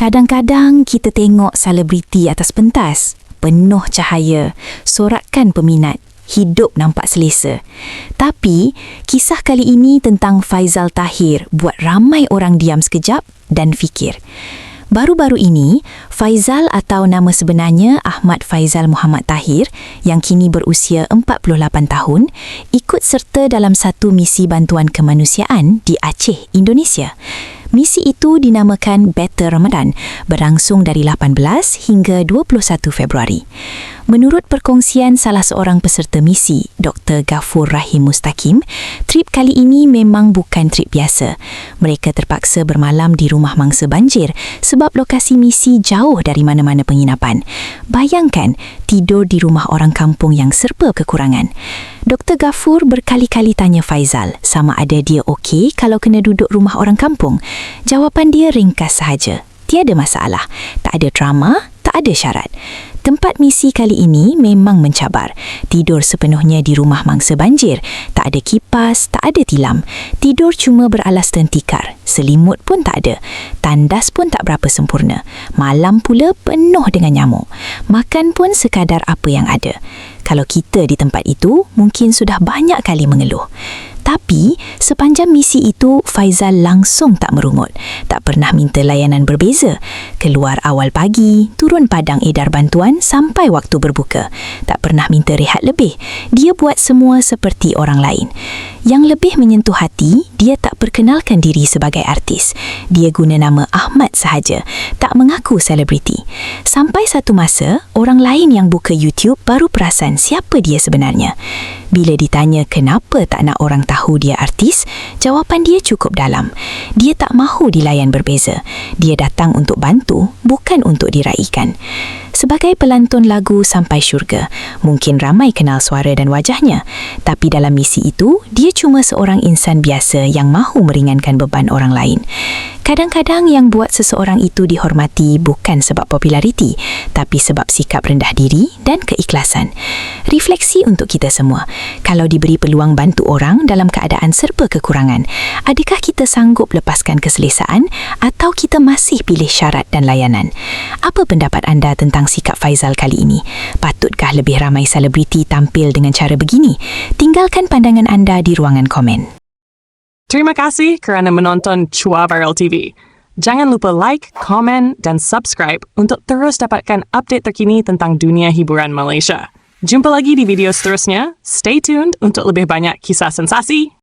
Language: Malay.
Kadang-kadang kita tengok selebriti atas pentas, penuh cahaya, sorakan peminat, hidup nampak selesa. Tapi, kisah kali ini tentang Faizal Tahir buat ramai orang diam sekejap dan fikir. Baru-baru ini, Faizal atau nama sebenarnya Ahmad Faizal Muhammad Tahir yang kini berusia 48 tahun, ikut serta dalam satu misi bantuan kemanusiaan di Aceh, Indonesia. Misi itu dinamakan Better Ramadan, berlangsung dari 18 hingga 21 Februari. Menurut perkongsian salah seorang peserta misi, Dr. Ghafur Rahim Mustaqim, trip kali ini memang bukan trip biasa. Mereka terpaksa bermalam di rumah mangsa banjir sebab lokasi misi jauh dari mana-mana penginapan. Bayangkan, tidur di rumah orang kampung yang serba kekurangan. Dr. Ghafur berkali-kali tanya Faizal sama ada dia okey kalau kena duduk rumah orang kampung. Jawapan dia ringkas sahaja. Tiada masalah. Tak ada drama, tak ada syarat. Tempat misi kali ini memang mencabar. Tidur sepenuhnya di rumah mangsa banjir. Tak ada kipas, tak ada tilam. Tidur cuma beralas tentikar. Selimut pun tak ada. Tandas pun tak berapa sempurna. Malam pula penuh dengan nyamuk. Makan pun sekadar apa yang ada. Kalau kita di tempat itu, mungkin sudah banyak kali mengeluh. Tapi, sepanjang misi itu, Faizal langsung tak merungut. Tak pernah minta layanan berbeza. Keluar awal pagi, turun padang edar bantuan sampai waktu berbuka. Tak pernah minta rehat lebih. Dia buat semua seperti orang lain. Yang lebih menyentuh hati, dia tak perkenalkan diri sebagai artis. Dia guna nama Ahmad sahaja, tak mengaku selebriti. Sampai satu masa, orang lain yang buka YouTube baru perasan siapa dia sebenarnya. Bila ditanya kenapa tak nak orang tahu dia artis, jawapan dia cukup dalam. Dia tak mahu dilayan berbeza. Dia datang untuk bantu, bukan untuk diraikan. Sebagai pelantun lagu Sampai Syurga, mungkin ramai kenal suara dan wajahnya. Tapi dalam misi itu, dia cuma seorang insan biasa yang mahu meringankan beban orang lain. Kadang-kadang yang buat seseorang itu dihormati bukan sebab populariti, tapi sebab sikap rendah diri dan keikhlasan. Refleksi untuk kita semua. Kalau diberi peluang bantu orang dalam keadaan serba kekurangan, adakah kita sanggup lepaskan keselesaan atau kita masih pilih syarat dan layanan? Apa pendapat anda tentang sikap Faizal kali ini? Patutkah lebih ramai selebriti tampil dengan cara begini? Tinggalkan pandangan anda di ruangan komen. Terima kasih kerana menonton Chua Viral TV. Jangan lupa like, komen dan subscribe untuk terus dapatkan update terkini tentang dunia hiburan Malaysia. Jumpa lagi di video seterusnya. Stay tuned untuk lebih banyak kisah sensasi.